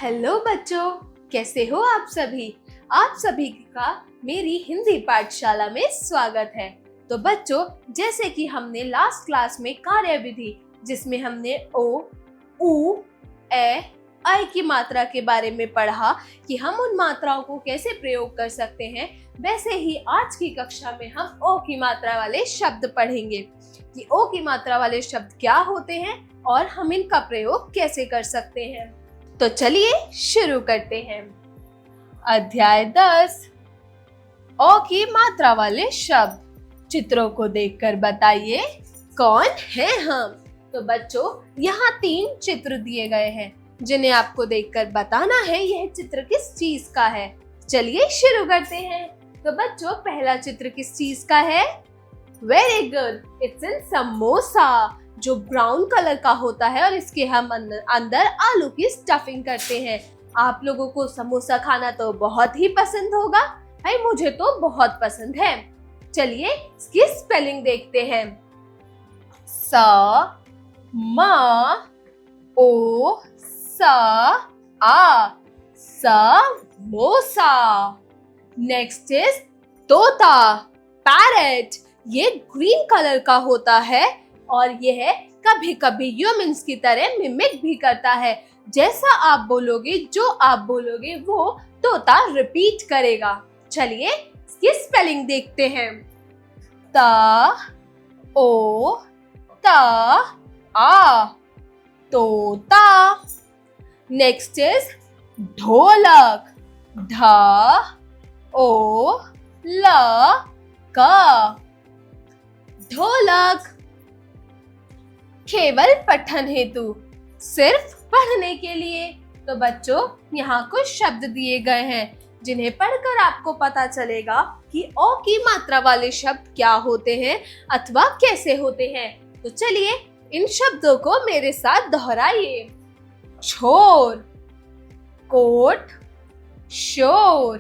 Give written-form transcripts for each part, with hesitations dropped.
Hello बच्चों, कैसे हो आप सभी। आप सभी का मेरी हिंदी पाठशाला में स्वागत है। तो बच्चों, जैसे कि हमने लास्ट क्लास में कार्यविधि जिसमें हमने ओ, उ, ए, ऐ की मात्रा के बारे में पढ़ा कि हम उन मात्राओं को कैसे प्रयोग कर सकते हैं, वैसे ही आज की कक्षा में हम ओ की मात्रा वाले शब्द पढ़ेंगे कि ओ की मात्रा वाले शब्द क्या होते हैं और हम इनका प्रयोग कैसे कर सकते हैं। तो चलिए शुरू करते हैं। अध्याय 10, ओ की मात्रा वाले शब्द। चित्रों को देखकर बताइए कौन है हम। तो बच्चों, यहाँ 3 चित्र दिए गए हैं जिन्हें आपको देखकर बताना है यह चित्र किस चीज का है। चलिए शुरू करते हैं। तो बच्चों, पहला चित्र किस चीज का है? Very good, it's in samosa, जो ब्राउन कलर का होता है और इसके हम अंदर आलू की स्टफिंग करते हैं। आप लोगों को समोसा खाना तो बहुत ही पसंद होगा, भाई मुझे तो बहुत पसंद है। चलिए इसकी स्पेलिंग देखते हैं। स म ओ स आ, समोसा। नेक्स्ट इज तोता, पैरेट। ये ग्रीन कलर का होता है और यह कभी कभी ह्यूमंस की तरह मिमिक भी करता है। जैसा आप बोलोगे, जो आप बोलोगे वो तोता रिपीट करेगा। चलिए इसकी स्पेलिंग देखते हैं। त ओ त आ, तोता। नेक्स्ट इज ढोलक, ढ ओ ल क, ढोलक। केवल पठन हेतु, सिर्फ पढ़ने के लिए। तो बच्चों, यहाँ कुछ शब्द दिए गए हैं जिन्हें पढ़कर आपको पता चलेगा कि ओ की मात्रा वाले शब्द क्या होते हैं अथवा कैसे होते हैं। तो चलिए इन शब्दों को मेरे साथ दोहराइए। छोर, कोट, शोर,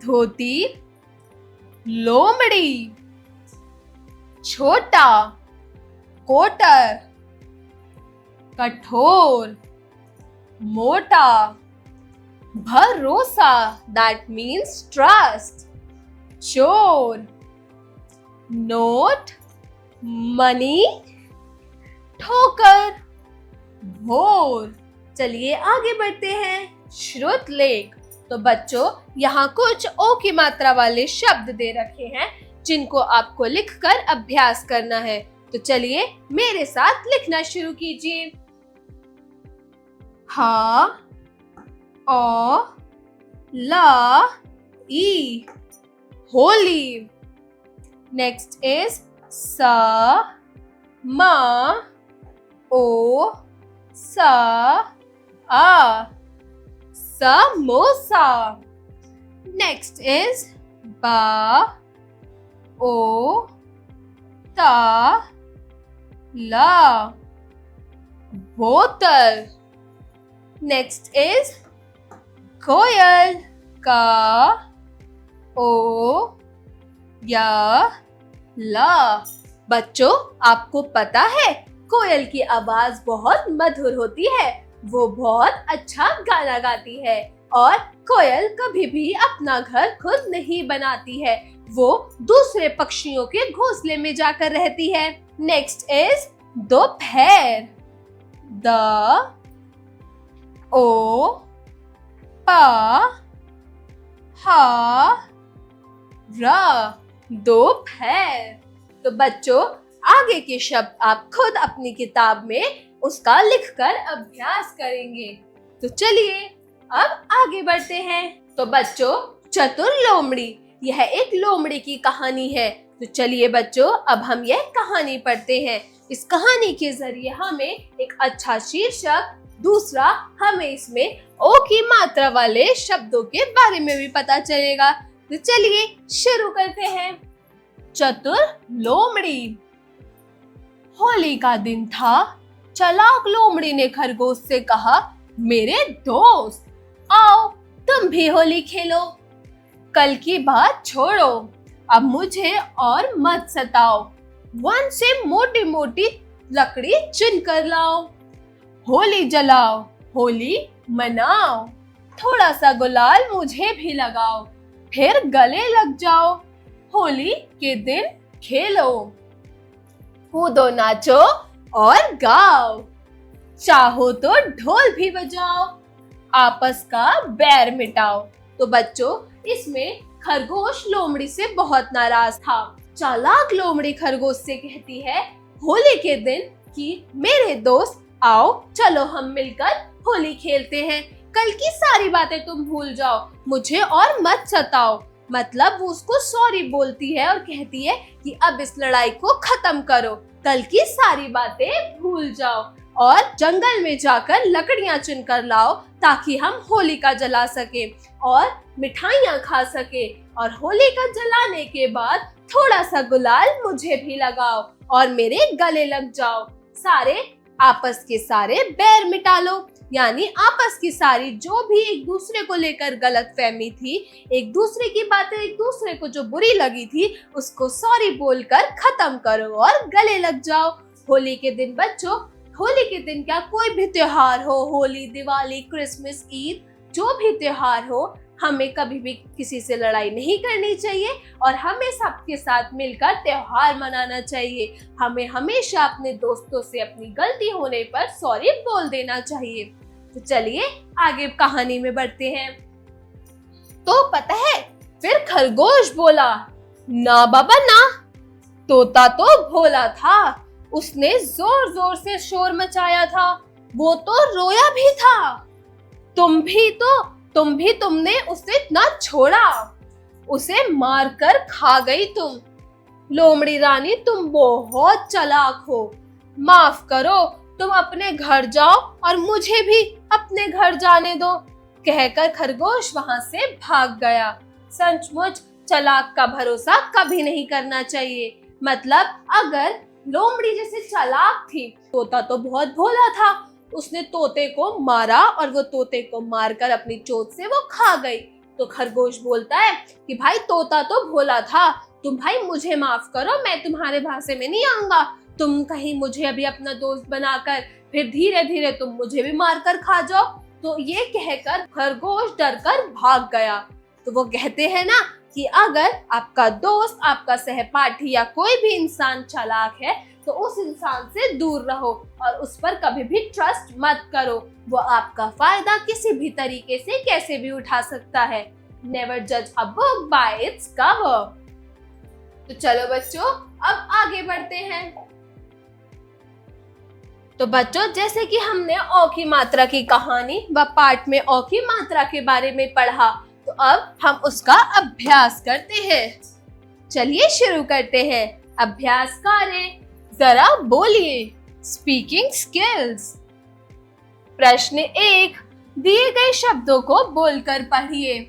धोती, लोमड़ी। छोटा, कोटर, कठोर, मोटा, भरोसा, दैट मीन्स ट्रस्ट। चोर, नोट, मनी, ठोकर, भोर। चलिए आगे बढ़ते हैं। श्रुतलेख। तो बच्चों, यहाँ कुछ ओ की मात्रा वाले शब्द दे रखे हैं जिनको आपको लिखकर अभ्यास करना है। तो चलिए मेरे साथ लिखना शुरू कीजिए। हा, ओ, ला, ई, होली। नेक्स्ट इज स, म, ओ, स, आ, समोसा। नेक्स्ट इज बा, ओ, ता, ला, बोतल। नेक्स्ट इज कोयल, का, ओ, या, ला। बच्चों, आपको पता है कोयल की आवाज बहुत मधुर होती है, वो बहुत अच्छा गाना गाती है और कोयल कभी भी अपना घर खुद नहीं बनाती है, वो दूसरे पक्षियों के घोंसले में जाकर रहती है। नेक्स्ट इज दोपहर, द ओ पा हा र, दोपहर। तो बच्चों, आगे के शब्द आप खुद अपनी किताब में उसका लिखकर अभ्यास करेंगे। तो चलिए अब आगे बढ़ते हैं। तो बच्चों, चतुर लोमड़ी, यह एक लोमड़ी की कहानी है। तो चलिए बच्चों, अब हम यह कहानी पढ़ते हैं। इस कहानी के जरिए हमें एक अच्छा शीर्षक, दूसरा हमें इसमें ओ की मात्रा वाले शब्दों के बारे में भी पता चलेगा। तो चलिए शुरू करते हैं। चतुर लोमड़ी। होली का दिन था। चालाक लोमड़ी ने खरगोश से कहा, मेरे दोस्त आओ तुम भी होली खेलो। कल की बात छोड़ो, अब मुझे और मत सताओ। वन से मोटी मोटी लकड़ी चुन कर लाओ। होली जलाओ, होली मनाओ, थोड़ा सा गुलाल मुझे भी लगाओ, फिर गले लग जाओ, होली के दिन खेलो, कूदो नाचो और गाओ, चाहो तो ढोल भी बजाओ, आपस का बैर मिटाओ। तो बच्चों, इसमें खरगोश लोमड़ी से बहुत नाराज था। चालाक लोमड़ी खरगोश से कहती है होली के दिन कि मेरे दोस्त आओ, चलो हम मिलकर होली खेलते हैं, कल की सारी बातें तुम भूल जाओ, मुझे और मत सताओ। मतलब वो उसको सॉरी बोलती है और कहती है कि अब इस लड़ाई को खत्म करो, कल की सारी बातें भूल जाओ और जंगल में जाकर लकड़ियां चुनकर लाओ ताकि हम होलिका जला सके और मिठाइयाँ खा सके, और होलिका जलाने के बाद थोड़ा सा गुलाल मुझे भी लगाओ और मेरे गले लग जाओ, सारे आपस के सारे बैर मिटा लो। यानी आपस की सारी जो भी एक दूसरे को लेकर गलतफहमी थी, एक दूसरे की बातें एक दूसरे को जो बुरी लगी थी, उसको सॉरी बोलकर खत्म करो और गले लग जाओ। होली के दिन बच्चों, होली के दिन क्या कोई भी त्योहार हो, होली, दिवाली, क्रिसमस, ईद, जो भी त्योहार हो, हमें कभी भी किसी से लड़ाई नहीं करनी चाहिए और हमें सबके साथ मिलकर त्योहार मनाना चाहिए। हमें हमेशा अपने दोस्तों से अपनी गलती होने पर सॉरी बोल देना चाहिए। तो चलिए आगे कहानी में बढ़ते हैं। तो पता है, फिर खरगोश बोला, ना बाबा ना, तोता तो भोला था, उसने जोर जोर से शोर मचाया था, वो तो रोया भी था, तुमने उसे ना छोड़ा, उसे मारकर खा गई तुम। लोमड़ी रानी, तुम बहुत चालाक हो, माफ करो, तुम अपने घर जाओ और मुझे भी अपने घर जाने दो। कहकर खरगोश वहां से भाग गया। सचमुच चालाक का भरोसा कभी नहीं करना चाहिए। मतलब अगर लोमड़ी जैसे चालाक थी, तोता तो बहुत भोला था, उसने तोते को मारा और वो तोते को मारकर अपनी चोट से वो खा गई। तो खरगोश बोलता है कि भाई तोता तो भोला था, तुम भाई मुझे माफ करो, मैं तुम्हारे भाषे में नहीं आऊंगा, तुम कहीं मुझे अभी अपना दोस्त बनाकर फिर धीरे धीरे तुम मुझे भी मारकर खा जाओ। तो ये कहकर खरगोश डरकर भाग गया। तो वो कहते हैं ना कि अगर आपका दोस्त, आपका सहपाठी या कोई भी इंसान चालाक है तो उस इंसान से दूर रहो और उस पर कभी भी ट्रस्ट मत करो, वो आपका फायदा किसी भी तरीके से कैसे भी उठा सकता है। नेवर जज a book by its cover. तो चलो बच्चों, अब आगे बढ़ते हैं। तो बच्चों, जैसे कि हमने औ की मात्रा की कहानी व पाठ में औ की मात्रा के बारे में पढ़ा, तो अब हम उसका अभ्यास करते हैं। चलिए शुरू करते हैं। अभ्यास कार्य, जरा बोलिए। Speaking skills. प्रश्न 1, दिए गए शब्दों को बोलकर पढ़िए।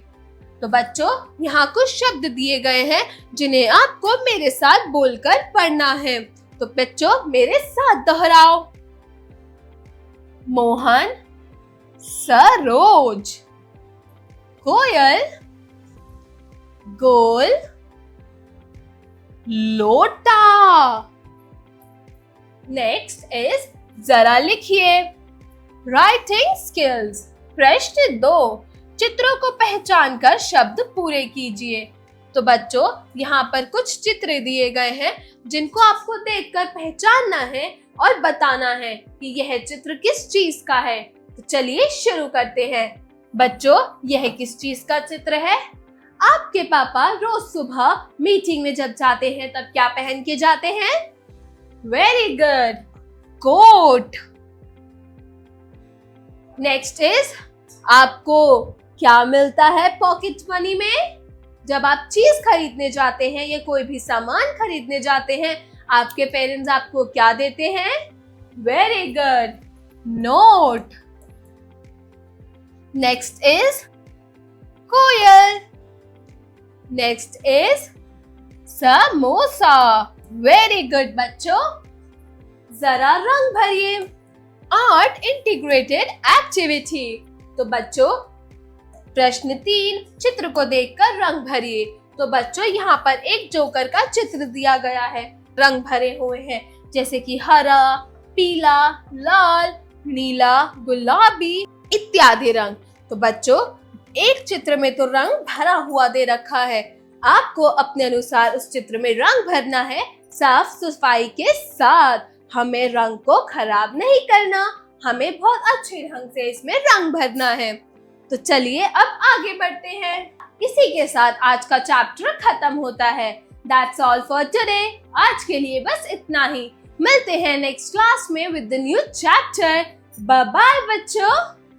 तो बच्चों, यहाँ कुछ शब्द दिए गए हैं जिन्हें आपको मेरे साथ बोलकर पढ़ना है। तो बच्चों मेरे साथ दोहराओ। मोहन, सरोज, कोयल, गोल, लोटा। नेक्स्ट इज जरा लिखिए। Writing skills. प्रश्न 2, चित्रों को पहचानकर शब्द पूरे कीजिए। तो बच्चों, यहाँ पर कुछ चित्र दिए गए हैं जिनको आपको देखकर पहचानना है और बताना है कि यह चित्र किस चीज का है। तो चलिए शुरू करते हैं। बच्चों, यह किस चीज का चित्र है? आपके पापा रोज सुबह मीटिंग में जब जाते हैं तब क्या पहन के जाते हैं? Very good, coat. Next is, आपको क्या मिलता है पॉकेट मनी में? जब आप चीज खरीदने जाते हैं या कोई भी सामान खरीदने जाते हैं, आपके पेरेंट्स आपको क्या देते हैं? Very good, note. Next is कोयल। Next is samosa. Very good बच्चों। जरा रंग भरिए। Art integrated activity. तो बच्चों, प्रश्न 3, चित्र को देखकर रंग भरिए। तो बच्चों, यहाँ पर एक जोकर का चित्र दिया गया है, रंग भरे हुए हैं जैसे कि हरा, पीला, लाल, नीला, गुलाबी, इत्यादि रंग। तो बच्चों, एक चित्र में तो रंग भरा हुआ दे रखा है, आपको अपने अनुसार उस चित्र में रंग भरना है, साफ सफाई के साथ। हमें रंग को खराब नहीं करना, हमें बहुत अच्छे ढंग से इसमें रंग भरना है। तो चलिए अब आगे बढ़ते हैं। इसी के साथ आज का चैप्टर खत्म होता है। That's all for today। आज के लिए बस इतना ही। मिलते हैं नेक्स्ट क्लास में with the new chapter. Bye bye बच्चों।